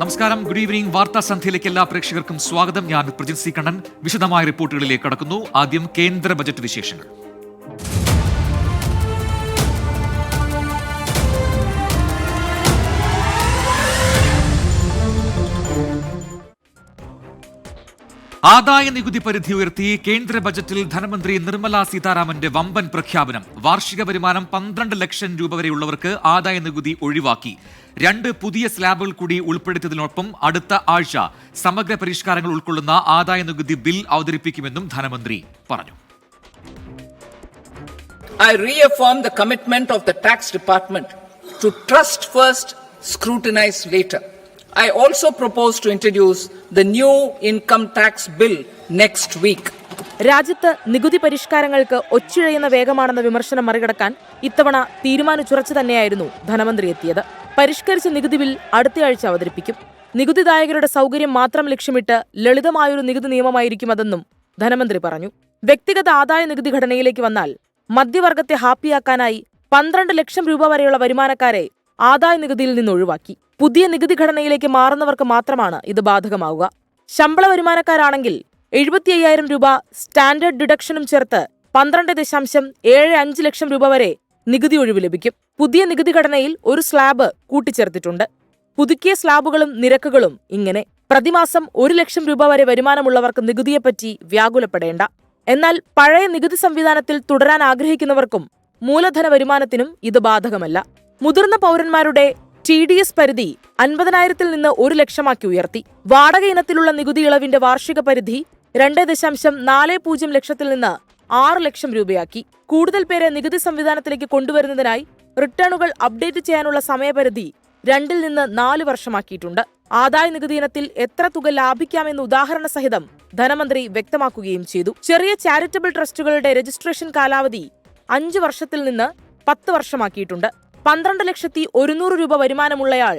നമസ്കാരം, good evening. വാർത്താ സന്ധ്യയിലേക്ക് എല്ലാ പ്രേക്ഷകർക്കും സ്വാഗതം. ഞാൻ പ്രജിത് സി കണ്ണൻ. വിശദമായ റിപ്പോർട്ടുകളിലേക്ക് കടക്കുന്നു. ആദ്യം കേന്ദ്ര ബജറ്റ് വിശേഷങ്ങൾ. ആദായ നികുതി പരിധി ഉയർത്തി കേന്ദ്ര ബജറ്റിൽ ധനമന്ത്രി നിർമ്മല സീതാരാമന്റെ വമ്പൻ പ്രഖ്യാപനം. വാർഷിക വരുമാനം 12 ലക്ഷം രൂപ വരെയുള്ളവർക്ക് ആദായ നികുതി ഒഴിവാക്കി. 2 പുതിയ സ്ലാബുകൾ കൂടി ഉൾപ്പെടുത്തിയതിനൊപ്പം അടുത്ത ആഴ്ച സമഗ്ര പരിഷ്കാരങ്ങൾ ഉൾക്കൊള്ളുന്ന ആദായ നികുതി ബിൽ അവതരിപ്പിക്കുമെന്നും ധനമന്ത്രി പറഞ്ഞു. I reaffirm the commitment of the tax department to trust first, scrutinize later. I also propose to introduce the new income tax bill next week. രാജ്യത്ത് നികുതി പരിഷ്കാരങ്ങൾക്ക് ഒച്ചിഴയുന്ന വേഗമാണെന്ന വിമർശനം മറികടക്കാൻ ഇത്തവണ തീരുമാനിച്ചുറച്ചു തന്നെയായിരുന്നു ധനമന്ത്രി എത്തിയത്. പരിഷ്കരിച്ച നികുതി ബിൽ അടുത്തയാഴ്ച അവതരിപ്പിക്കും. നികുതിദായകരുടെ സൗകര്യം മാത്രം ലക്ഷ്യമിട്ട് ലളിതമായൊരു നികുതി നിയമമായിരിക്കും അതെന്നും ധനമന്ത്രി പറഞ്ഞു. വ്യക്തിഗത ആദായ നികുതി ഘടനയിലേക്ക് വന്നാൽ മധ്യവർഗത്തെ ഹാപ്പിയാക്കാനായി 12 ലക്ഷം രൂപ വരെയുള്ള വരുമാനക്കാരെ ആദായ നികുതിയിൽ നിന്ന് ഒഴിവാക്കി. പുതിയ നികുതി ഘടനയിലേക്ക് മാറുന്നവർക്ക് മാത്രമാണ് ഇത് ബാധകമാവുക. ശമ്പള വരുമാനക്കാരാണെങ്കിൽ 75,000 രൂപ സ്റ്റാൻഡേർഡ് ഡിഡക്ഷനും ചേർത്ത് 12.75 ലക്ഷം രൂപ വരെ നികുതി ഒഴിവ് ലഭിക്കും. പുതിയ നികുതി ഘടനയിൽ ഒരു സ്ലാബ് കൂട്ടിച്ചേർത്തിട്ടുണ്ട്. പുതുക്കിയ സ്ലാബുകളും നിരക്കുകളും ഇങ്ങനെ: പ്രതിമാസം 1 ലക്ഷം രൂപ വരെ വരുമാനമുള്ളവർക്ക് നികുതിയെപ്പറ്റി വ്യാകുലപ്പെടേണ്ട. എന്നാൽ പഴയ നികുതി സംവിധാനത്തിൽ തുടരാൻ ആഗ്രഹിക്കുന്നവർക്കും മൂലധന വരുമാനത്തിനും ഇത് ബാധകമല്ല. മുതിർന്ന പൗരന്മാരുടെ TDS പരിധി 50,000-ൽ നിന്ന് 1 ലക്ഷമാക്കി ഉയർത്തി. വാടക ഇനത്തിലുള്ള നികുതി ഇളവിന്റെ വാർഷിക പരിധി 2.40 ലക്ഷത്തിൽ നിന്ന് 6 ലക്ഷം രൂപയാക്കി. കൂടുതൽ പേരെ നികുതി സംവിധാനത്തിലേക്ക് കൊണ്ടുവരുന്നതിനായി റിട്ടേണുകൾ അപ്ഡേറ്റ് ചെയ്യാനുള്ള സമയപരിധി 2-ൽ നിന്ന് 4 വർഷമാക്കിയിട്ടുണ്ട്. ആദായ നികുതി ഇനത്തിൽ എത്ര തുക ലാഭിക്കാമെന്ന് ഉദാഹരണ സഹിതം ധനമന്ത്രി വ്യക്തമാക്കുകയും ചെയ്തു. ചെറിയ ചാരിറ്റബിൾ ട്രസ്റ്റുകളുടെ രജിസ്ട്രേഷൻ കാലാവധി 5 വർഷത്തിൽ നിന്ന് 10 വർഷമാക്കിയിട്ടുണ്ട്. 12,100,000 രൂപ വരുമാനമുള്ളയാൾ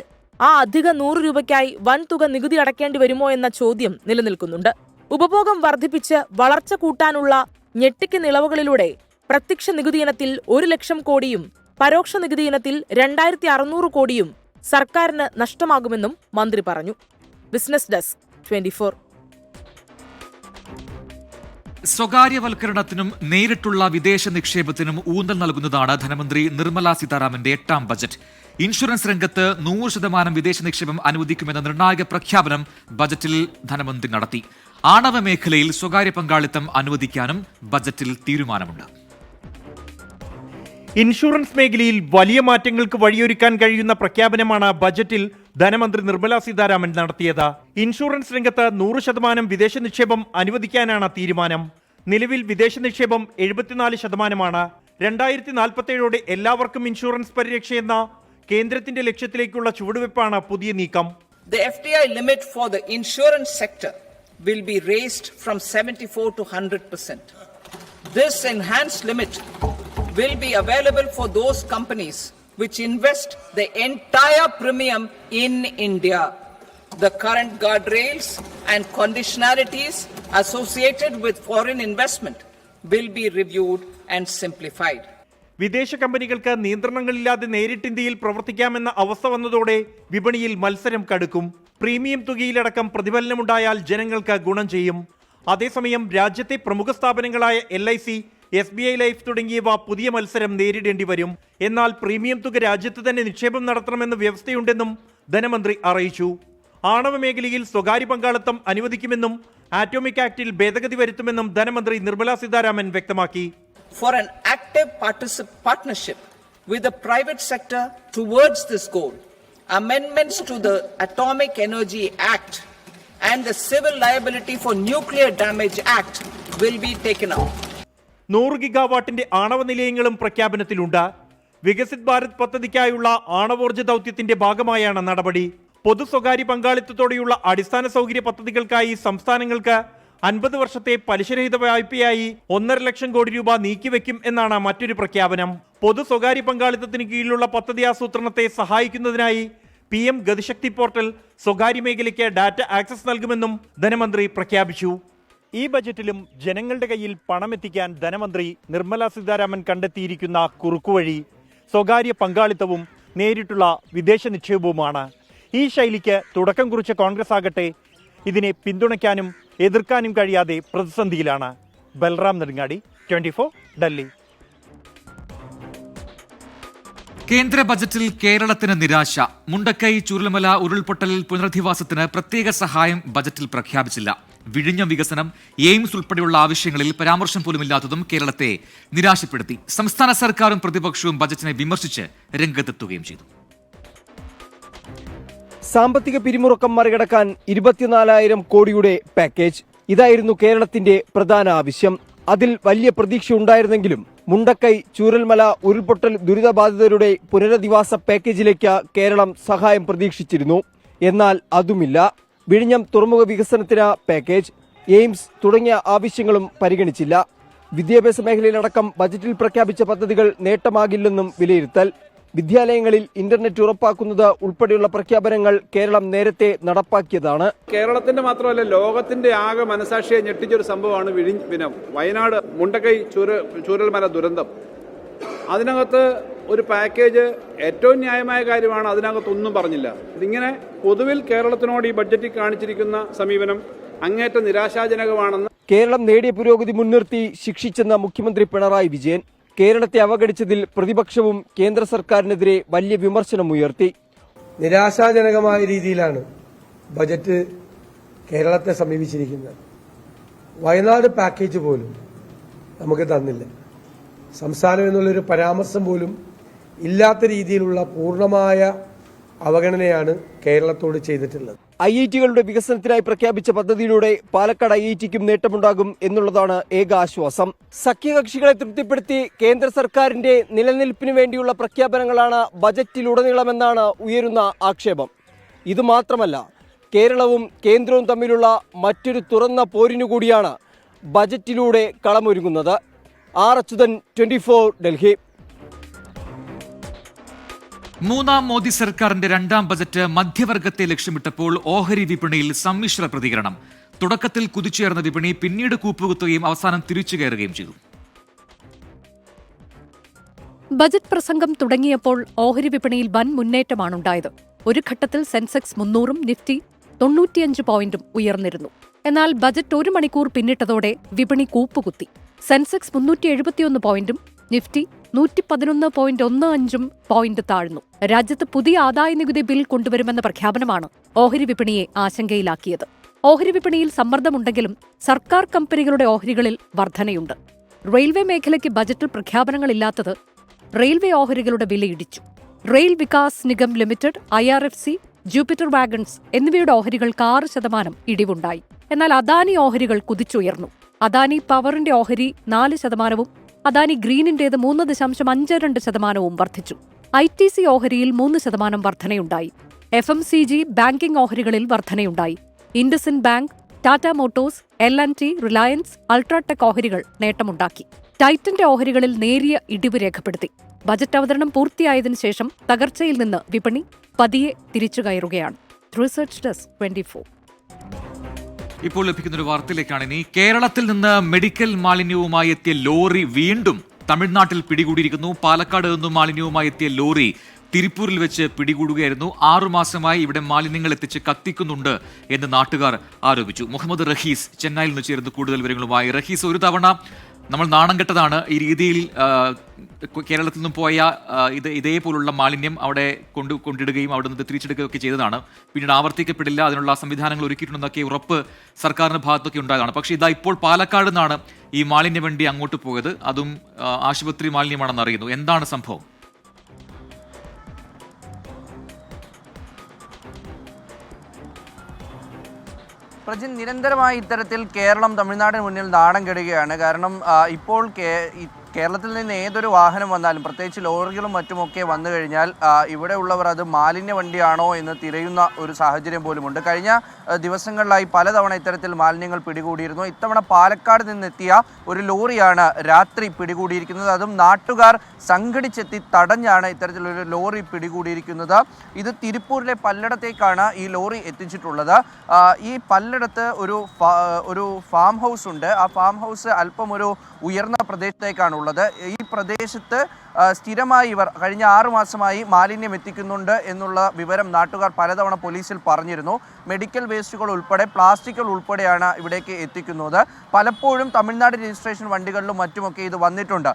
ആ അധിക 100 രൂപയ്ക്കായി വൻ തുക നികുതി അടയ്ക്കേണ്ടി വരുമോ എന്ന ചോദ്യം നിലനിൽക്കുന്നുണ്ട്. ഉപഭോഗം വർദ്ധിപ്പിച്ച് വളർച്ച കൂട്ടാനുള്ള ഞെട്ടിക്കുന്ന ഇളവുകളിലൂടെ പ്രത്യക്ഷ നികുതി ഇനത്തിൽ 1 ലക്ഷം കോടിയും പരോക്ഷ നികുതി ഇനത്തിൽ 2,600 കോടിയും സർക്കാരിന് നഷ്ടമാകുമെന്നും മന്ത്രി പറഞ്ഞു. Business desk 24. സ്വകാര്യവൽക്കരണത്തിനും നേരിട്ടുള്ള വിദേശ നിക്ഷേപത്തിനും ഊന്നൽ നൽകുന്നതാണ് ധനമന്ത്രി നിർമ്മല സീതാരാമന്റെ 8ാം ബജറ്റ്. ഇൻഷുറൻസ് രംഗത്ത് 100% വിദേശ നിക്ഷേപം അനുവദിക്കുമെന്ന നിർണായക പ്രഖ്യാപനം ബജറ്റിൽ ധനമന്ത്രി നടത്തി. ആണവ മേഖലയിൽ സ്വകാര്യ പങ്കാളിത്തം അനുവദിക്കാനും ബജറ്റിൽ തീരുമാനമുണ്ട്. ഇൻഷുറൻസ് മേഖലയിൽ വലിയ മാറ്റങ്ങൾക്ക് വഴിയൊരുക്കാൻ കഴിയുന്ന പ്രഖ്യാപനമാണ് ബജറ്റിൽ ധനമന്ത്രി നിർമ്മല സീതാരാമൻ നടത്തിയത്. ഇൻഷുറൻസ് രംഗത്ത് 100% വിദേശ നിക്ഷേപം അനുവദിക്കാനാണ് തീരുമാനം. നിലവിൽ വിദേശ നിക്ഷേപം 74%. 2047 എല്ലാവർക്കും ഇൻഷുറൻസ് പരിരക്ഷയെന്ന കേന്ദ്രത്തിന്റെ ലക്ഷ്യത്തിലേക്കുള്ള ചുവടുവെപ്പാണ് പുതിയ നീക്കം. The FDI limit for the insurance sector will be raised from 74 to 100%. This enhanced limit will be available for those companies which invest the entire premium in India. The current guardrails and conditionalities associated with foreign investment will be reviewed and simplified. വിദേശ കമ്പനികൾക്ക് നിയന്ത്രണങ്ങളില്ലാതെ നേരിട്ട് ഇന്ത്യയിൽ പ്രവർത്തിക്കാമെന്ന അവസ്ഥ വന്നതോടെ വിപണിയിൽ മത്സരം കടുക്കും. Premium തുകയിലടക്കം പ്രതിഫലനമുണ്ടായാൽ ജനങ്ങൾക്ക് ഗുണം ചെയ്യും. അതേസമയം രാജ്യത്തെ പ്രമുഖ സ്ഥാപനങ്ങളായ LIC, SBI ലൈഫ് തുടങ്ങിയവ പുതിയ മത്സരം നേരിടേണ്ടി വരും. എന്നാൽ പ്രീമിയം തുക രാജ്യത്ത് തന്നെ നിക്ഷേപം നടത്തണമെന്ന വ്യവസ്ഥയുണ്ടെന്നും ധനമന്ത്രി അറിയിച്ചു. ആണവ മേഖലയിൽ സ്വകാര്യ പങ്കാളിത്തം അനുവദിക്കുമെന്നും ആറ്റോമിക് ആക്ടിൽ ഭേദഗതി വരുത്തുമെന്നും ധനമന്ത്രി നിർമ്മല സീതാരാമൻ വ്യക്തമാക്കി. For an active partnership with the private sector towards this goal, amendments to the Atomic Energy Act and the Civil Liability for Nuclear Damage Act will be taken up. 100 ഗിഗാവാട്ടിന്റെ ആണവ നിലയങ്ങളും പ്രഖ്യാപനത്തിലുണ്ട്. വികസിത് ഭാരത് പദ്ധതിക്കായുള്ള ആണവോർജ്ജ ദൗത്യത്തിന്റെ ഭാഗമായാണ് നടപടി. പൊതു സ്വകാര്യ പങ്കാളിത്തത്തോടെയുള്ള അടിസ്ഥാന സൗകര്യ പദ്ധതികൾക്കായി സംസ്ഥാനങ്ങൾക്ക് 50 വർഷത്തെ പലിശരഹിത വായ്പയായി 1.5 ലക്ഷം കോടി രൂപ നീക്കിവെക്കും എന്നാണ് മറ്റൊരു പ്രഖ്യാപനം. പൊതു സ്വകാര്യ പങ്കാളിത്തത്തിന് കീഴിലുള്ള പദ്ധതി ആസൂത്രണത്തെ സഹായിക്കുന്നതിനായി PM ഗതിശക്തി പോർട്ടൽ സ്വകാര്യ മേഖലയ്ക്ക് ഡാറ്റ ആക്സസ് നൽകുമെന്നും ധനമന്ത്രി പ്രഖ്യാപിച്ചു. ഈ ബജറ്റിലും ജനങ്ങളുടെ കയ്യിൽ പണമെത്തിക്കാൻ ധനമന്ത്രി നിർമ്മല സീതാരാമൻ കണ്ടെത്തിയിരിക്കുന്ന കുറുക്കുവഴി സ്വകാര്യ പങ്കാളിത്തവും നേരിട്ടുള്ള വിദേശ നിക്ഷേപവുമാണ്. ഈ ശൈലിക്ക് തുടക്കം കുറിച്ച കോൺഗ്രസ് ആകട്ടെ ഇതിനെ പിന്തുണയ്ക്കാനും എതിർക്കാനും കഴിയാതെ പ്രതിസന്ധിയിലാണ്. ബൽറാം നെടുങ്ങാടി, 24 ഡൽഹി. കേന്ദ്ര ബജറ്റിൽ കേരളത്തിന് നിരാശ. മുണ്ടക്കൈ ചൂരൽമല ഉരുൾപൊട്ടൽ പുനരധിവാസത്തിന് പ്രത്യേക സഹായം ബജറ്റിൽ പ്രഖ്യാപിച്ചില്ല. വിഴിഞ്ഞം വികസനം, എയിംസ് ഉൾപ്പെടെയുള്ള ആവശ്യങ്ങളിൽ പരാമർശം പോലുമില്ലാത്തതും കേരളത്തെ നിരാശപ്പെടുത്തി. സംസ്ഥാന സർക്കാരും പ്രതിപക്ഷവും ബജറ്റിനെ വിമർശിച്ച് രംഗത്തെത്തുകയും ചെയ്തു. സാമ്പത്തിക പിരിമുറുക്കം മറികടക്കാൻ 24,000 കോടിയുടെ പാക്കേജ്. ഇതായിരുന്നു കേരളത്തിന്റെ പ്രധാന ആവശ്യം. അതിൽ വലിയ പ്രതീക്ഷ ഉണ്ടായിരുന്നെങ്കിലും മുണ്ടക്കൈ ചൂരൽമല ഉരുൾപൊട്ടൽ ദുരിതബാധിതരുടെ പുനരധിവാസ പാക്കേജിലേക്ക് കേരളം സഹായം പ്രതീക്ഷിച്ചിരുന്നു. എന്നാൽ അതുമില്ല. വിഴിഞ്ഞം തുറമുഖ വികസനത്തിന് പാക്കേജ്, എയിംസ് തുടങ്ങിയ ആവശ്യങ്ങളും പരിഗണിച്ചില്ല. വിദ്യാഭ്യാസ മേഖലയിലടക്കം ബജറ്റിൽ പ്രഖ്യാപിച്ച പദ്ധതികൾ നേട്ടമാകില്ലെന്നും വിലയിരുത്തൽ. വിദ്യാലയങ്ങളിൽ ഇന്റർനെറ്റ് ഉറപ്പാക്കുന്നത് ഉൾപ്പെടെയുള്ള പ്രഖ്യാപനങ്ങൾ കേരളം നേരത്തെ നടപ്പാക്കിയതാണ്. കേരളത്തിന്റെ മാത്രമല്ല ലോകത്തിന്റെ ആകെ മനസാക്ഷിയെ ഞെട്ടിച്ചൊരു സംഭവമാണ് വിഴിഞ്ഞം വയനാട് മുണ്ടക്കൈ ചൂരൽമല ദുരന്തം. അതിനകത്ത് ഒരു പാക്കേജ് ഏറ്റവും ന്യായമായ കാര്യമാണ്. അതിനകത്തൊന്നും പറഞ്ഞില്ല. ഇതിങ്ങനെ പൊതുവിൽ കേരളത്തിനോട് ഈ ബഡ്ജറ്റിൽ കാണിച്ചിരിക്കുന്ന സമീപനം അങ്ങേറ്റം നിരാശാജനകമാണെന്ന് കേരളം നേടിയ പുരോഗതി മുൻനിർത്തി ശിക്ഷിച്ചെന്ന മുഖ്യമന്ത്രി പിണറായി വിജയൻ കേരളത്തെ അവഗണിച്ചതിൽ പ്രതിപക്ഷവും കേന്ദ്ര സർക്കാരിനെതിരെ വലിയ വിമർശനമുയർത്തി. നിരാശാജനകമായ രീതിയിലാണ് ബജറ്റ് കേരളത്തെ സമീപിച്ചിരിക്കുന്നത്. വയനാട് പാക്കേജ് പോലും നമുക്ക് തന്നില്ല. സംസ്ഥാനം എന്നുള്ളൊരു പരാമർശം പോലും ഇല്ലാത്ത രീതിയിലുള്ള പൂർണ്ണമായ അവഗണനയാണ് കേരളത്തോട് ചെയ്തിട്ടുള്ളത്. IIT-കളുടെ വികസനത്തിനായി പ്രഖ്യാപിച്ച പദ്ധതിയിലൂടെ പാലക്കാട് IIT-ക്കും നേട്ടമുണ്ടാകും എന്നുള്ളതാണ് ഏക ആശ്വാസം. സഖ്യകക്ഷികളെ തൃപ്തിപ്പെടുത്തി കേന്ദ്ര സർക്കാരിന്റെ നിലനിൽപ്പിന് വേണ്ടിയുള്ള പ്രഖ്യാപനങ്ങളാണ് ബജറ്റിലുടനീളമെന്നാണ് ഉയരുന്ന ആക്ഷേപം. ഇതുമാത്രമല്ല, കേരളവും കേന്ദ്രവും തമ്മിലുള്ള മറ്റൊരു തുറന്ന പോരിനുകൂടിയാണ് ബജറ്റിലൂടെ കളമൊരുങ്ങുന്നത്. R. അച്യുതൻ, 24 ഡൽഹി. മൂന്നാം മോദി സർക്കാരിന്റെ രണ്ടാം ബജറ്റ് മധ്യവർഗത്തെ ലക്ഷ്യമിട്ടപ്പോൾ ഓഹരി വിപണിയിൽ സമ്മിശ്ര പ്രതികരണം. തുടക്കത്തിൽ കുതിച്ചുയർന്ന വിപണി പിന്നീട് കൂപ്പുകുത്തുകയും അവസാനം തിരിച്ചു കയറുകയും ചെയ്തു. ബജറ്റ് പ്രസംഗം തുടങ്ങിയപ്പോൾ ഓഹരി വിപണിയിൽ വൻ മുന്നേറ്റമാണുണ്ടായത്. ഒരു ഘട്ടത്തിൽ സെൻസെക്സ് 300-ഉം നിഫ്റ്റി 95 പോയിന്റും ഉയർന്നിരുന്നു. എന്നാൽ ബജറ്റ് ഒരു മണിക്കൂർ പിന്നിട്ടതോടെ വിപണി കൂപ്പുകുത്തി. സെൻസെക്സ് 371 പോയിന്റും നിഫ്റ്റി 111.15 പോയിന്റ് താഴ്ന്നു. രാജ്യത്ത് പുതിയ ആദായനികുതി ബിൽ കൊണ്ടുവരുമെന്ന പ്രഖ്യാപനമാണ് ഓഹരി വിപണിയെ ആശങ്കയിലാക്കിയത്. ഓഹരി വിപണിയിൽ സമ്മർദ്ദമുണ്ടെങ്കിലും സർക്കാർ കമ്പനികളുടെ ഓഹരികളിൽ വർധനയുണ്ട്. റെയിൽവേ മേഖലയ്ക്ക് ബജറ്റിൽ പ്രഖ്യാപനങ്ങളില്ലാത്തത് റെയിൽവേ ഓഹരികളുടെ വിലയിടിച്ചു. Rail Vikas Nigam limited, IRFC, Jupiter wagons എന്നിവയുടെ ഓഹരികൾക്ക് 6% ഇടിവുണ്ടായി. എന്നാൽ അദാനി ഓഹരികൾ കുതിച്ചുയർന്നു. അദാനി പവറിന്റെ ഓഹരി 4%-ഉം അദാനി ഗ്രീനിന്റേത് 3.52%-ഉം വർദ്ധിച്ചു. ITC ഓഹരിയിൽ 3% വർധനയുണ്ടായി. FMCG, ബാങ്കിംഗ് ഓഹരികളിൽ വർധനയുണ്ടായി. IndusInd bank, Tata motors, L&T, Reliance, UltraTech ഓഹരികൾ നേട്ടമുണ്ടാക്കി. ടൈറ്റന്റെ ഓഹരികളിൽ നേരിയ ഇടിവ് രേഖപ്പെടുത്തി. ബജറ്റ് അവതരണം പൂർത്തിയായതിനു ശേഷം തകർച്ചയിൽ നിന്ന് വിപണി പതിയെ തിരിച്ചുകയറുകയാണ്. Research desk, 24. ഇപ്പോൾ ലഭിക്കുന്നൊരു വാർത്തയിലേക്കാണ് ഇനി. കേരളത്തിൽ നിന്ന് മെഡിക്കൽ മാലിന്യവുമായി എത്തിയ ലോറി വീണ്ടും തമിഴ്നാട്ടിൽ പിടികൂടിയിരിക്കുന്നു. പാലക്കാട് നിന്നും മാലിന്യവുമായി എത്തിയ ലോറി തിരുപ്പൂരിൽ വെച്ച് പിടികൂടുകയായിരുന്നു. 6 മാസമായി ഇവിടെ മാലിന്യങ്ങൾ എത്തിച്ച് കത്തിക്കുന്നുണ്ട് എന്ന് നാട്ടുകാർ ആരോപിച്ചു. മുഹമ്മദ് റഹീസ് ചെന്നൈയിൽ നിന്ന് ചേർന്ന് കൂടുതൽ വിവരങ്ങളുമായി. റഹീസ്, ഒരു തവണ നമ്മൾ നാണം കെട്ടതാണ്. ഈ രീതിയിൽ കേരളത്തിൽ നിന്നും പോയ ഇതേപോലുള്ള മാലിന്യം അവിടെ കൊണ്ടിടുകയും അവിടെ നിന്ന് തിരിച്ചെടുക്കുകയും ഒക്കെ ചെയ്തതാണ്. പിന്നീട് ആവർത്തിക്കപ്പെടില്ല, അതിനുള്ള സംവിധാനങ്ങൾ ഒരുക്കിയിട്ടുണ്ടെന്നൊക്കെ ഉറപ്പ് സർക്കാരിന്റെ ഭാഗത്തൊക്കെ ഉണ്ടായതാണ്. പക്ഷേ ഇതാ ഇപ്പോൾ പാലക്കാട് നിന്നാണ് ഈ മാലിന്യ വണ്ടി അങ്ങോട്ട് പോയത്. അതും ആശുപത്രി മാലിന്യമാണെന്ന് അറിയുന്നു. എന്താണ് സംഭവം? പ്രജിൻ, നിരന്തരമായി ഇത്തരത്തിൽ കേരളം തമിഴ്നാടിന് മുന്നിൽ നാണം കെടുകയാണ്. കാരണം ഇപ്പോൾ കേരളത്തിൽ നിന്ന് ഏതൊരു വാഹനം വന്നാലും, പ്രത്യേകിച്ച് ലോറികളും മറ്റുമൊക്കെ വന്നു കഴിഞ്ഞാൽ ഇവിടെ ഉള്ളവർ അത് മാലിന്യ വണ്ടിയാണോ എന്ന് തിരയുന്ന ഒരു സാഹചര്യം പോലുമുണ്ട്. കഴിഞ്ഞ ദിവസങ്ങളിലായി പലതവണ ഇത്തരത്തിൽ മാലിന്യങ്ങൾ പിടികൂടിയിരുന്നു. ഇത്തവണ പാലക്കാട് നിന്നെത്തിയ ഒരു ലോറിയാണ് രാത്രി പിടികൂടിയിരിക്കുന്നത്. അതും നാട്ടുകാർ സംഘടിച്ചെത്തി തടഞ്ഞാണ് ഇത്തരത്തിലൊരു ലോറി പിടികൂടിയിരിക്കുന്നത്. ഇത് തിരുപ്പൂരിലെ പല്ലടത്തേക്കാണ് ഈ ലോറി എത്തിച്ചിട്ടുള്ളത്. ഈ പല്ലടത്ത് ഒരു ഫാം ഹൗസ് ഉണ്ട്. ആ ഫാം ഹൗസ് അല്പം ഒരു ഉയർന്ന പ്രദേശത്തേക്കാണ് ഉള്ളത്. ഈ പ്രദേശത്ത് സ്ഥിരമായി ഇവർ കഴിഞ്ഞ 6 മാസമായി മാലിന്യം എത്തിക്കുന്നുണ്ട് എന്നുള്ള വിവരം നാട്ടുകാർ പലതവണ പോലീസിൽ പറഞ്ഞിരുന്നു. മെഡിക്കൽ വേസ്റ്റുകൾ ഉൾപ്പെടെ പ്ലാസ്റ്റിക്കുകൾ ഉൾപ്പെടെയാണ് ഇവിടേക്ക് എത്തിക്കുന്നത്. പലപ്പോഴും തമിഴ്നാട് രജിസ്ട്രേഷൻ വണ്ടികളിലും മറ്റുമൊക്കെ ഇത് വന്നിട്ടുണ്ട്.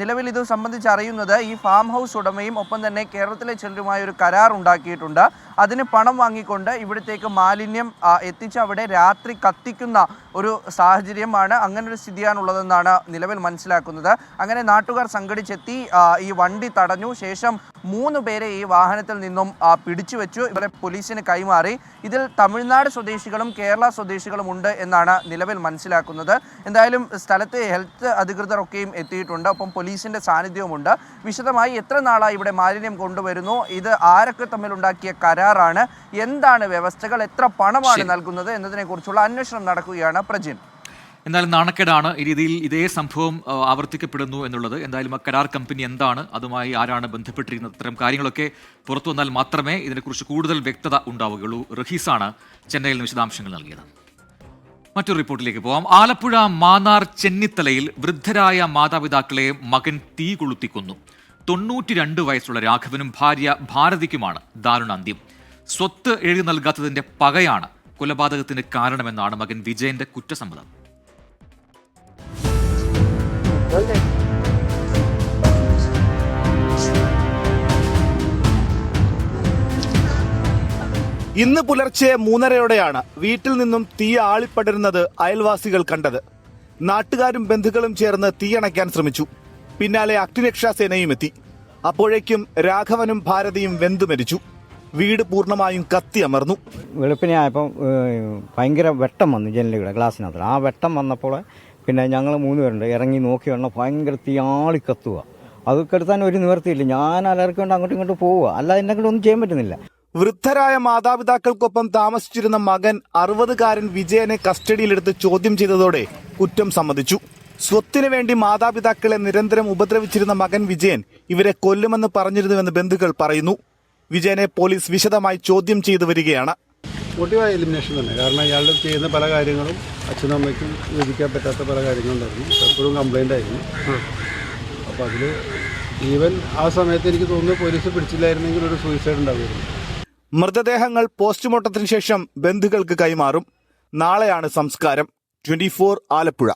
നിലവിൽ ഇത് സംബന്ധിച്ച് അറിയുന്നത് ഈ ഫാം ഹൗസ് ഉടമയും ഒപ്പം തന്നെ കേരളത്തിലെ ചിലരുമായ ഒരു കരാർ ഉണ്ടാക്കിയിട്ടുണ്ട്. അതിന് പണം വാങ്ങിക്കൊണ്ട് ഇവിടത്തേക്ക് മാലിന്യം എത്തിച്ച് അവിടെ രാത്രി കത്തിക്കുന്ന ഒരു സാഹചര്യമാണ്, അങ്ങനെ ഒരു സ്ഥിതിയാണുള്ളതെന്നാണ് നിലവിൽ മനസ്സിലാക്കുന്നത്. അങ്ങനെ നാട്ടുകാർ സംഘടിച്ചെത്തി ഈ വണ്ടി തടഞ്ഞു. ശേഷം 3 പേരെ ഈ വാഹനത്തിൽ നിന്നും പിടിച്ചു വെച്ചു. ഇവരെ പോലീസിന് കൈമാറി. ഇതിൽ തമിഴ്നാട് സ്വദേശികളും കേരള സ്വദേശികളും ഉണ്ട് എന്നാണ് നിലവിൽ മനസ്സിലാക്കുന്നത്. എന്തായാലും സ്ഥലത്ത് ഹെൽത്ത് അധികൃതരൊക്കെയും എത്തിയിട്ടുണ്ട്, ഒപ്പം പോലീസിന്റെ സാന്നിധ്യവുമുണ്ട്. വിശദമായി എത്ര നാളായി ഇവിടെ മാലിന്യം കൊണ്ടുവരുന്നു, ഇത് ആരൊക്കെ തമ്മിലുണ്ടാക്കിയ കരാറാണ്, എന്താണ് വ്യവസ്ഥകൾ, എത്ര പണമാണ് നൽകുന്നത് എന്നതിനെ കുറിച്ചുള്ള അന്വേഷണം നടക്കുകയാണ്. പ്രജിൻ, എന്തായാലും നാണക്കേടാണ് ഈ രീതിയിൽ ഇതേ സംഭവം ആവർത്തിക്കപ്പെടുന്നു എന്നുള്ളത്. എന്തായാലും ആ കരാർ കമ്പനി എന്താണ്, അതുമായി ആരാണ് ബന്ധപ്പെട്ടിരിക്കുന്നത്, ഇത്തരം കാര്യങ്ങളൊക്കെ പുറത്തു വന്നാൽ മാത്രമേ ഇതിനെക്കുറിച്ച് കൂടുതൽ വ്യക്തത ഉണ്ടാവുകയുള്ളൂ. റഹീസാണ് ചെന്നൈയിൽ നിന്ന് വിശദാംശങ്ങൾ നൽകിയത്. മറ്റൊരു റിപ്പോർട്ടിലേക്ക് പോവാം. ആലപ്പുഴ മാന്നാർ ചെന്നിത്തലയിൽ വൃദ്ധരായ മാതാപിതാക്കളെ മകൻ തീ കൊളുത്തിക്കൊന്നു. 92 വയസ്സുള്ള രാഘവനും ഭാര്യ ഭാരതിക്കുമാണ് ദാരുണാന്ത്യം. സ്വത്ത് എഴുതി നൽകാത്തതിന്റെ പകയാണ് കൊലപാതകത്തിന് കാരണമെന്നാണ് മകൻ വിജയന്റെ കുറ്റസമ്മതം. ഇന്ന് പുലർച്ചെ 3:30യോടെയാണ് വീട്ടിൽ നിന്നും തീ ആളിപ്പടരുന്നത് അയൽവാസികൾ കണ്ടത്. നാട്ടുകാരും ബന്ധുക്കളും ചേർന്ന് തീയണയ്ക്കാൻ ശ്രമിച്ചു. പിന്നാലെ അഗ്നിരക്ഷാസേനയും എത്തി. അപ്പോഴേക്കും രാഘവനും ഭാരതിയും വെന്തു മരിച്ചു. വീട് പൂർണ്ണമായും കത്തിയമർന്നു. വെളുപ്പിനെയായപ്പോൾ ഭയങ്കര വെട്ടം വന്നു ജനലുകളുടെ ഗ്ലാസ്സിനകത്ത്. ആ വെട്ടം വന്നപ്പോൾ പിന്നെ ഞങ്ങൾ 3 പേരുണ്ട് ഇറങ്ങി നോക്കി വരണം, ഭയങ്കര തീയാളി കത്തുക. അത് കെടുത്താൻ ഒരു നിവർത്തിയില്ല. ഞാൻ അലർക്കം കൊണ്ട് അങ്ങോട്ടും ഇങ്ങോട്ടും പോവുക, അല്ലാതെ എന്നെ കൊണ്ട് ഒന്നും ചെയ്യാൻ പറ്റുന്നില്ല. വൃദ്ധരായ മാതാപിതാക്കൾക്കൊപ്പം താമസിച്ചിരുന്ന മകൻ 60-കാരൻ വിജയനെ കസ്റ്റഡിയിലെടുത്ത് ചോദ്യം ചെയ്തതോടെ കുറ്റം സമ്മതിച്ചു. സ്വത്തിനു വേണ്ടി മാതാപിതാക്കളെ നിരന്തരം ഉപദ്രവിച്ചിരുന്ന മകൻ വിജയൻ ഇവരെ കൊല്ലുമെന്ന് പറഞ്ഞിരുന്നുവെന്ന് ബന്ധുക്കൾ പറയുന്നു. വിജയനെ പോലീസ് വിശദമായി ചോദ്യം ചെയ്തു വരികയാണ്. മോട്ടീവായ എലിമിനേഷൻ തന്നെ. കാരണം ഇയാളുടെ ചെയ്യുന്ന പല കാര്യങ്ങളും അച്ഛനും അമ്മയ്ക്കും യോജിക്കാൻ പറ്റാത്ത പല കാര്യങ്ങളുണ്ടായിരുന്നു. എപ്പോഴും കംപ്ലൈൻ്റ് ആയിരുന്നു. അപ്പോൾ അതിൽ ഈവൻ ആ സമയത്ത് എനിക്ക് തോന്നുന്നു പോലീസ് പിടിച്ചില്ലായിരുന്നെങ്കിൽ ഒരു സൂയിസൈഡ് ഉണ്ടാവുമായിരുന്നു. മൃതദേഹങ്ങൾ പോസ്റ്റ്മോർട്ടത്തിന് ശേഷം ബന്ധുക്കൾക്ക് കൈമാറും. നാളെയാണ് സംസ്കാരം. 24 ആലപ്പുഴ.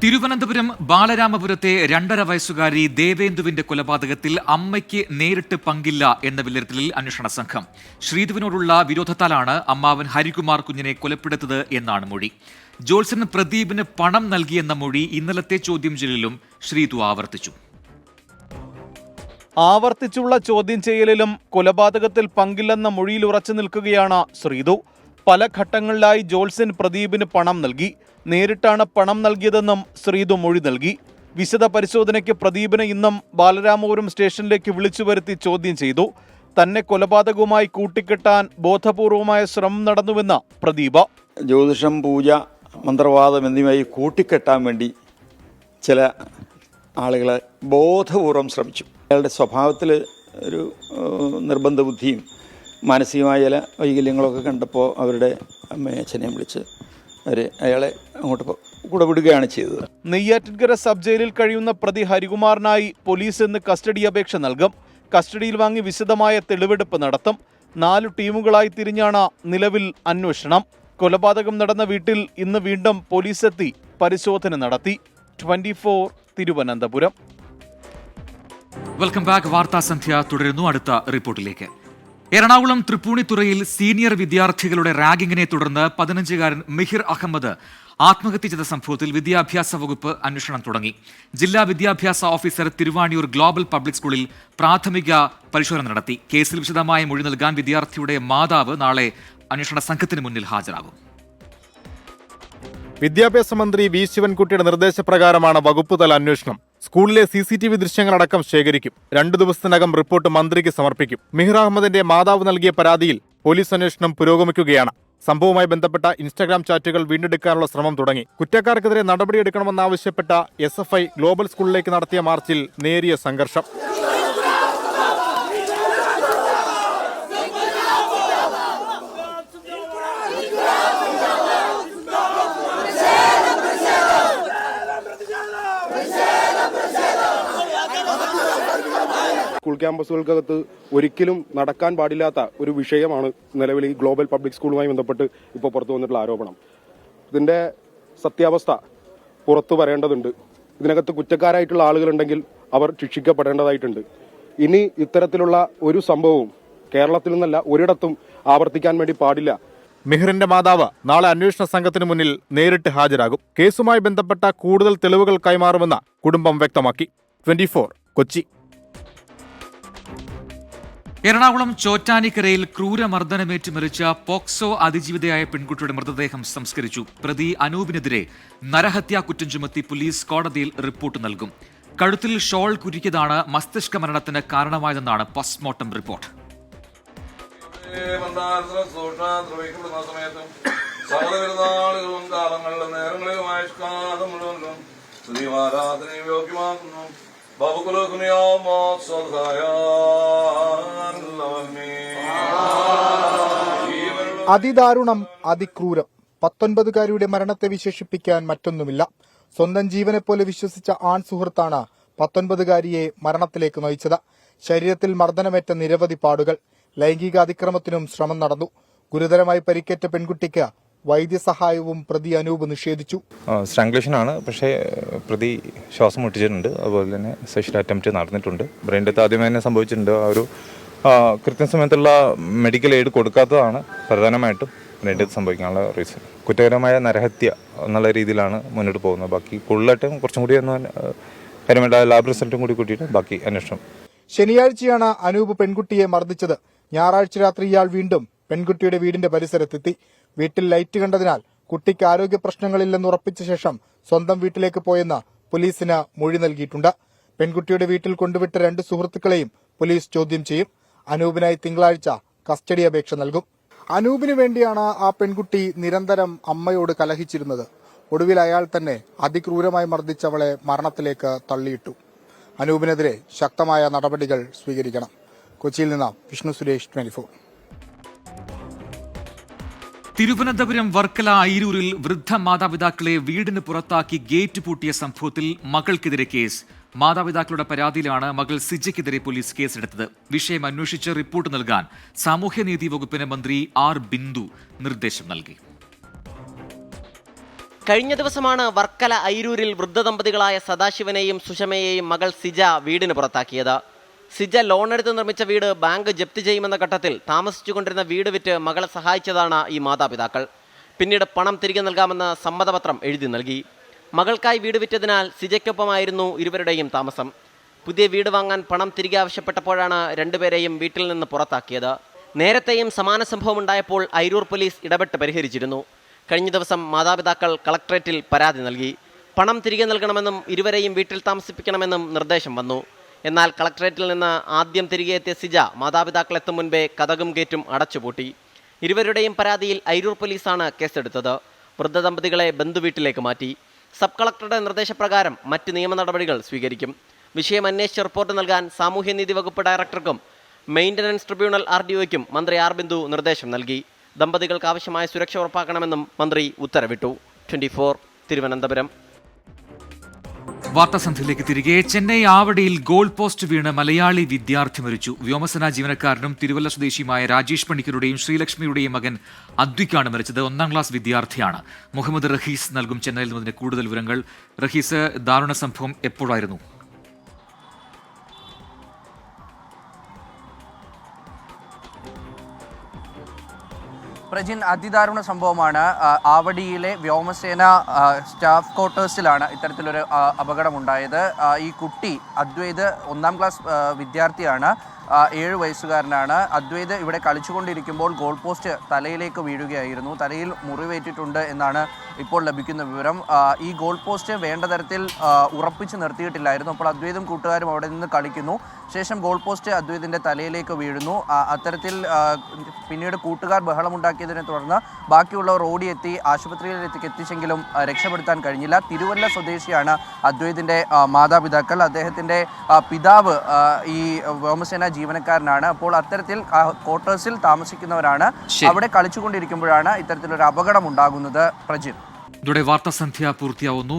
തിരുവനന്തപുരം ബാലരാമപുരത്തെ 2.5 വയസ്സുകാരി ദേവേന്ദുവിന്റെ കൊലപാതകത്തിൽ അമ്മയ്ക്ക് നേരിട്ട് പങ്കില്ല എന്ന വിലയിരുത്തലിൽ അന്വേഷണ സംഘം. ശ്രീധുവിനോടുള്ള വിരോധത്താലാണ് അമ്മാവൻ ഹരികുമാർ കുഞ്ഞിനെ കൊലപ്പെടുത്തത് എന്നാണ് മൊഴി. ജോത്സൻ പ്രദീപിന് പണം നൽകിയെന്ന മൊഴി ഇന്നലത്തെ ചോദ്യം ചെയ്യലിലും ശ്രീധു ആവർത്തിച്ചു. ആവർത്തിച്ചുള്ള ചോദ്യം ചെയ്യലിലും കൊലപാതകത്തിൽ പങ്കില്ലെന്ന മൊഴിയിൽ ഉറച്ചു നിൽക്കുകയാണ് ശ്രീധു. പല ഘട്ടങ്ങളിലായി ജോത്സൻ പ്രദീപിന് പണം നൽകി. നേരിട്ടാണ് പണം നൽകിയതെന്നും ശ്രീധു മൊഴി നൽകി. വിശദ പരിശോധനയ്ക്ക് പ്രദീപിനെ ഇന്നും ബാലരാമപുരം സ്റ്റേഷനിലേക്ക് വിളിച്ചു വരുത്തി ചോദ്യം ചെയ്തു. തന്നെ കൊലപാതകവുമായി കൂട്ടിക്കെട്ടാൻ ബോധപൂർവമായ ശ്രമം നടന്നുവെന്ന് പ്രദീപ. ജ്യോതിഷം, പൂജ, മന്ത്രവാദം എന്നിവയായി കൂട്ടിക്കെട്ടാൻ വേണ്ടി ചില ആളുകളെ ബോധപൂർവം ശ്രമിച്ചു. അയാളുടെ സ്വഭാവത്തിൽ ഒരു നിർബന്ധ ബുദ്ധിയും മാനസികമായ ചില വൈകല്യങ്ങളൊക്കെ കണ്ടപ്പോൾ അവരുടെ അമ്മയെ അച്ഛനെയും വിളിച്ച് അയാളെ അങ്ങോട്ട് കൂടെ വിടുകയാണ് ചെയ്തത്. നെയ്യാറ്റിൻകര സബ് ജയിലിൽ കഴിയുന്ന പ്രതി ഹരികുമാറിനായി പോലീസ് ഇന്ന് കസ്റ്റഡി അപേക്ഷ നൽകും. കസ്റ്റഡിയിൽ വാങ്ങി വിശദമായ തെളിവെടുപ്പ് നടത്തും. 4 ടീമുകളായി തിരിഞ്ഞാണ് നിലവിൽ അന്വേഷണം. കൊലപാതകം നടന്ന വീട്ടിൽ ഇന്ന് വീണ്ടും പോലീസെത്തി പരിശോധന നടത്തി. 24 തിരുവനന്തപുരം. Welcome back. വാർത്താ സന്ധ്യ തുടരുന്നു. അടുത്ത റിപ്പോർട്ടിലേക്ക്. എറണാകുളം തൃപ്പൂണിത്തുറയിൽ സീനിയർ വിദ്യാർത്ഥികളുടെ റാഗിങ്ങിനെ തുടർന്ന് 15-കാരൻ മിഹിർ അഹമ്മദ് ആത്മഹത്യ ചെയ്ത സംഭവത്തിൽ വിദ്യാഭ്യാസ വകുപ്പ് അന്വേഷണം തുടങ്ങി. ജില്ലാ വിദ്യാഭ്യാസ ഓഫീസർ തിരുവാണിയൂർ ഗ്ലോബൽ പബ്ലിക് സ്കൂളിൽ പ്രാഥമിക പരിശോധന നടത്തി. കേസിൽ വിശദമായ മൊഴി നൽകാൻ വിദ്യാർത്ഥിയുടെ മാതാവ് നാളെ അന്വേഷണ സംഘത്തിന് മുന്നിൽ ഹാജരാകും. വിദ്യാഭ്യാസ മന്ത്രി വി ശിവൻകുട്ടിയുടെ നിർദ്ദേശപ്രകാരമാണ് വകുപ്പുതല അന്വേഷണം. സ്കൂളിലെ CCTV ദൃശ്യങ്ങളടക്കം ശേഖരിക്കും. 2 ദിവസത്തിനകം റിപ്പോർട്ട് മന്ത്രിക്ക് സമർപ്പിക്കും. മിഹിർ അഹമ്മദിന്റെ മാതാവ് നൽകിയ പരാതിയിൽ പോലീസ് അന്വേഷണം പുരോഗമിക്കുകയാണ്. സംഭവവുമായി ബന്ധപ്പെട്ട ഇൻസ്റ്റാഗ്രാം ചാറ്റുകൾ വീണ്ടെടുക്കാനുള്ള ശ്രമം തുടങ്ങി. കുറ്റക്കാർക്കെതിരെ നടപടിയെടുക്കണമെന്നാവശ്യപ്പെട്ട SFI ഗ്ലോബൽ സ്കൂളിലേക്ക് നടത്തിയ മാർച്ചിൽ നേരിയ സംഘർഷം. ക്യാമ്പസുകൾക്കകത്ത് ഒരിക്കലും നടക്കാൻ പാടില്ലാത്ത ഒരു വിഷയമാണ് നിലവിൽ ഈ ഗ്ലോബൽ പബ്ലിക് സ്കൂളുമായി ബന്ധപ്പെട്ട് ഇപ്പോൾ പുറത്തു വന്നിട്ടുള്ള ആരോപണം. ഇതിന്റെ സത്യാവസ്ഥ പുറത്തു വരേണ്ടതുണ്ട്. ഇതിനകത്ത് കുറ്റക്കാരായിട്ടുള്ള ആളുകളുണ്ടെങ്കിൽ അവർ ശിക്ഷിക്കപ്പെടേണ്ടതായിട്ടുണ്ട്. ഇനി ഇത്തരത്തിലുള്ള ഒരു സംഭവവും കേരളത്തിൽ നിന്നല്ല ഒരിടത്തും ആവർത്തിക്കാൻ വേണ്ടി പാടില്ല. മിഹിറിന്റെ മാതാവ് നാളെ അന്വേഷണ സംഘത്തിന് മുന്നിൽ നേരിട്ട് ഹാജരാകും. കേസുമായി ബന്ധപ്പെട്ട കൂടുതൽ തെളിവുകൾ കൈമാറുമെന്ന് കുടുംബം വ്യക്തമാക്കി. 24 കൊച്ചി. എറണാകുളം ചോറ്റാനിക്കരയിൽ ക്രൂരമർദ്ദനമേറ്റ് മരിച്ച പോക്സോ അതിജീവിതയായ പെൺകുട്ടിയുടെ മൃതദേഹം സംസ്കരിച്ചു. പ്രതി അനൂപിനെതിരെ നരഹത്യാ കുറ്റം ചുമത്തി പോലീസ് കോടതിയിൽ റിപ്പോർട്ട് നൽകും. കഴുത്തിൽ ഷോൾ കുരുക്കിയതാണ് മസ്തിഷ്ക മരണത്തിന് കാരണമായതെന്നാണ് പോസ്റ്റ്മോർട്ടം റിപ്പോർട്ട്. അതിദാരുണം, അതിക്രൂരം. 19-കാരിയുടെ മരണത്തെ വിശേഷിപ്പിക്കാൻ മറ്റൊന്നുമില്ല. സ്വന്തം ജീവനെപ്പോലെ വിശ്വസിച്ച ആൺ സുഹൃത്താണ് 19-കാരിയെ മരണത്തിലേക്ക് നയിച്ചത്. ശരീരത്തിൽ മർദ്ദനമേറ്റ നിരവധി പാടുകൾ. ലൈംഗിക അതിക്രമത്തിനും ശ്രമം നടന്നു. ഗുരുതരമായി പരിക്കേറ്റ പെൺകുട്ടിക്ക് വൈദ്യസഹായവും പ്രതി അനൂപ് നിഷേധിച്ചു. സ്ട്രാങ്കുലേഷൻ ആണ്, പക്ഷേ പ്രതി ശ്വാസം മുട്ടിച്ചിട്ടുണ്ട്. അതുപോലെ തന്നെ സെക്ഷൽ അറ്റംപ്റ്റ് നടന്നിട്ടുണ്ട്. ബ്രെയിൻ ഡെത്ത് ആദ്യമേ തന്നെ സംഭവിച്ചിട്ടുണ്ട്. ആ ഒരു കൃത്യസമയത്തുള്ള മെഡിക്കൽ എയ്ഡ് കൊടുക്കാത്തതാണ് പ്രധാനമായിട്ടും ബ്രെയിൻ ഡെത്ത് സംഭവിക്കാനുള്ള റീസൺ. കുറ്റകരമായ നരഹത്യ എന്നുള്ള രീതിയിലാണ് മുന്നോട്ട് പോകുന്നത്. ബാക്കി കൂടുതലായിട്ടും കുറച്ചും കൂടി കാര്യമായിട്ട് ലാബ് റിസൾട്ടും കൂടി കൂട്ടിയിട്ട് ബാക്കി അന്വേഷണം. ശനിയാഴ്ചയാണ് അനൂപ് പെൺകുട്ടിയെ മർദ്ദിച്ചത്. ഞായറാഴ്ച രാത്രി ഇയാൾ വീണ്ടും പെൺകുട്ടിയുടെ വീടിന്റെ പരിസരത്തെത്തി. വീട്ടിൽ ലൈറ്റ് കണ്ടതിനാൽ കുട്ടിക്ക് ആരോഗ്യ പ്രശ്നങ്ങളില്ലെന്ന് ഉറപ്പിച്ച ശേഷം സ്വന്തം വീട്ടിലേക്ക് പോയെന്ന് പോലീസിന് മൊഴി നൽകിയിട്ടുണ്ട്. പെൺകുട്ടിയുടെ വീട്ടിൽ കൊണ്ടുവിട്ട 2 സുഹൃത്തുക്കളെയും പോലീസ് ചോദ്യം ചെയ്യും. അനൂപിനായി തിങ്കളാഴ്ച കസ്റ്റഡി അപേക്ഷ നൽകും. അനൂപിന് വേണ്ടിയാണ് ആ പെൺകുട്ടി നിരന്തരം അമ്മയോട് കലഹിച്ചിരുന്നത്. ഒടുവിൽ അയാൾ തന്നെ അതിക്രൂരമായി മർദ്ദിച്ചവളെ മരണത്തിലേക്ക് തള്ളിയിട്ടു. അനൂപിനെതിരെ ശക്തമായ നടപടികൾ സ്വീകരിക്കണം. കൊച്ചിയിൽ നിന്ന് വിഷ്ണു സുരേഷ്, 24. തിരുവനന്തപുരം വർക്കല അയിരൂരിൽ വൃദ്ധ മാതാപിതാക്കളെ വീടിന് പുറത്താക്കി ഗേറ്റ് പൂട്ടിയ സംഭവത്തിൽ മകൾക്കെതിരെ കേസ്. മാതാപിതാക്കളുടെ പരാതിയിലാണ് മകൾ സിജയ്ക്കെതിരെ പോലീസ് കേസെടുത്തത്. വിഷയം അന്വേഷിച്ച് റിപ്പോർട്ട് നൽകാൻ സാമൂഹ്യനീതി വകുപ്പിന് മന്ത്രി ആർ ബിന്ദു നിർദ്ദേശം നൽകി. കഴിഞ്ഞ ദിവസമാണ് വർക്കല അയിരൂരിൽ വൃദ്ധദമ്പതികളായ സദാശിവനെയും സുഷമയെയും മകൾ സിജ വീടിന് പുറത്താക്കിയത്. സിജ ലോണെടുത്ത് നിർമ്മിച്ച വീട് ബാങ്ക് ജപ്തി ചെയ്യുമെന്ന ഘട്ടത്തിൽ താമസിച്ചുകൊണ്ടിരുന്ന വീട് വിറ്റ് മകളെ സഹായിച്ചതാണ് ഈ മാതാപിതാക്കൾ. പിന്നീട് പണം തിരികെ നൽകാമെന്ന് സമ്മതപത്രം എഴുതി നൽകി. മകൾക്കായി വീട് വിറ്റതിനാൽ സിജയ്ക്കൊപ്പമായിരുന്നു ഇരുവരുടെയും താമസം. പുതിയ വീട് വാങ്ങാൻ പണം തിരികെ ആവശ്യപ്പെട്ടപ്പോഴാണ് രണ്ടുപേരെയും വീട്ടിൽ നിന്ന് പുറത്താക്കിയത്. നേരത്തെയും സമാന സംഭവം ഉണ്ടായപ്പോൾ അയിരൂർ പോലീസ് ഇടപെട്ട് പരിഹരിച്ചിരുന്നു. കഴിഞ്ഞ ദിവസം മാതാപിതാക്കൾ കളക്ടറേറ്റിൽ പരാതി നൽകി. പണം തിരികെ നൽകണമെന്നും ഇരുവരെയും വീട്ടിൽ താമസിപ്പിക്കണമെന്നും നിർദ്ദേശം വന്നു. എന്നാൽ കളക്ടറേറ്റിൽ നിന്ന് ആദ്യം തിരികെ എത്തിയ സിജ മാതാപിതാക്കൾ എത്തും മുൻപേ കതകും ഗേറ്റും അടച്ചുപൂട്ടി. ഇരുവരുടെയും പരാതിയിൽ അയിരൂർ പോലീസാണ് കേസെടുത്തത്. വൃദ്ധദമ്പതികളെ ബന്ധുവീട്ടിലേക്ക് മാറ്റി. സബ് കളക്ടറുടെ നിർദ്ദേശപ്രകാരം മറ്റ് നിയമ നടപടികൾ സ്വീകരിക്കും. വിഷയം അന്വേഷിച്ച് റിപ്പോർട്ട് നൽകാൻ സാമൂഹ്യനീതി വകുപ്പ് ഡയറക്ടർക്കും മെയിൻ്റനൻസ് ട്രിബ്യൂണൽ RDOയ്ക്കും മന്ത്രി ആർ ബിന്ദു നിർദ്ദേശം നൽകി. ദമ്പതികൾക്ക് ആവശ്യമായ സുരക്ഷ ഉറപ്പാക്കണമെന്നും മന്ത്രി ഉത്തരവിട്ടു. 24 തിരുവനന്തപുരം. വാർത്താസന്ധ്യയിലേക്ക് തിരികെ. ചെന്നൈ ആവടിയിൽ ഗോൾ പോസ്റ്റ് വീണ് മലയാളി വിദ്യാർത്ഥി മരിച്ചു. വ്യോമസേനാ ജീവനക്കാരനും തിരുവല്ല സ്വദേശിയുമായ രാജേഷ് പണിക്കരുടെയും ശ്രീലക്ഷ്മിയുടെയും മകൻ അദ്വിക്കാണ് മരിച്ചത്. 1ാം ക്ലാസ് വിദ്യാർത്ഥിയാണ്. മുഹമ്മദ് റഹീസ് നൽകും ചെന്നൈയിൽ നിന്നതിന്റെ കൂടുതൽ വിവരങ്ങൾ. റഹീസ്, ദാരുണ സംഭവം എപ്പോഴായിരുന്നു? പ്രജിൻ, അതിദാരുണ സംഭവമാണ്. ആവടിയിലെ വ്യോമസേന സ്റ്റാഫ് ക്വാർട്ടേഴ്സിലാണ് ഇത്തരത്തിലൊരു അപകടമുണ്ടായത്. ഈ കുട്ടി അദ്വൈത് 1ാം ക്ലാസ് വിദ്യാർത്ഥിയാണ്. 7 വയസ്സുകാരനാണ്. അദ്വൈത് ഇവിടെ കളിച്ചുകൊണ്ടിരിക്കുമ്പോൾ ഗോൾ പോസ്റ്റ് തലയിലേക്ക് വീഴുകയായിരുന്നു. തലയിൽ മുറിവേറ്റിട്ടുണ്ട് എന്നാണ് ഇപ്പോൾ ലഭിക്കുന്ന വിവരം. ഈ ഗോൾ പോസ്റ്റ് വേണ്ട തരത്തിൽ ഉറപ്പിച്ച് നിർത്തിയിട്ടില്ലായിരുന്നു. അപ്പോൾ അദ്വൈതും കൂട്ടുകാരും അവിടെ നിന്ന് കളിക്കുന്നു. ശേഷം ഗോൾ പോസ്റ്റ് അദ്വൈതിൻ്റെ തലയിലേക്ക് വീഴുന്നു. അത്തരത്തിൽ പിന്നീട് കൂട്ടുകാർ ബഹളമുണ്ടാക്കിയതിനെ തുടർന്ന് ബാക്കിയുള്ളവർ ഓടിയെത്തി ആശുപത്രിയിലേക്ക് എത്തിച്ചെങ്കിലും രക്ഷപ്പെടുത്താൻ കഴിഞ്ഞില്ല. തിരുവല്ല സ്വദേശിയാണ് അദ്വൈതിൻ്റെ മാതാപിതാക്കൾ. അദ്ദേഹത്തിൻ്റെ പിതാവ് ഈ വ്യോമസേന ജീവനക്കാരനാണ്. അപ്പോൾ അത്തരത്തിൽ ക്വാർട്ടേഴ്സിൽ താമസിക്കുന്നവരാണ്. അവിടെ കളിച്ചുകൊണ്ടിരിക്കുമ്പോഴാണ് ഇത്തരത്തിലൊരു അപകടം ഉണ്ടാകുന്നത്. പ്രജിത്ത്, ഇതോടെ വാർത്താസന്ധ്യ പൂർത്തിയാവുന്നു.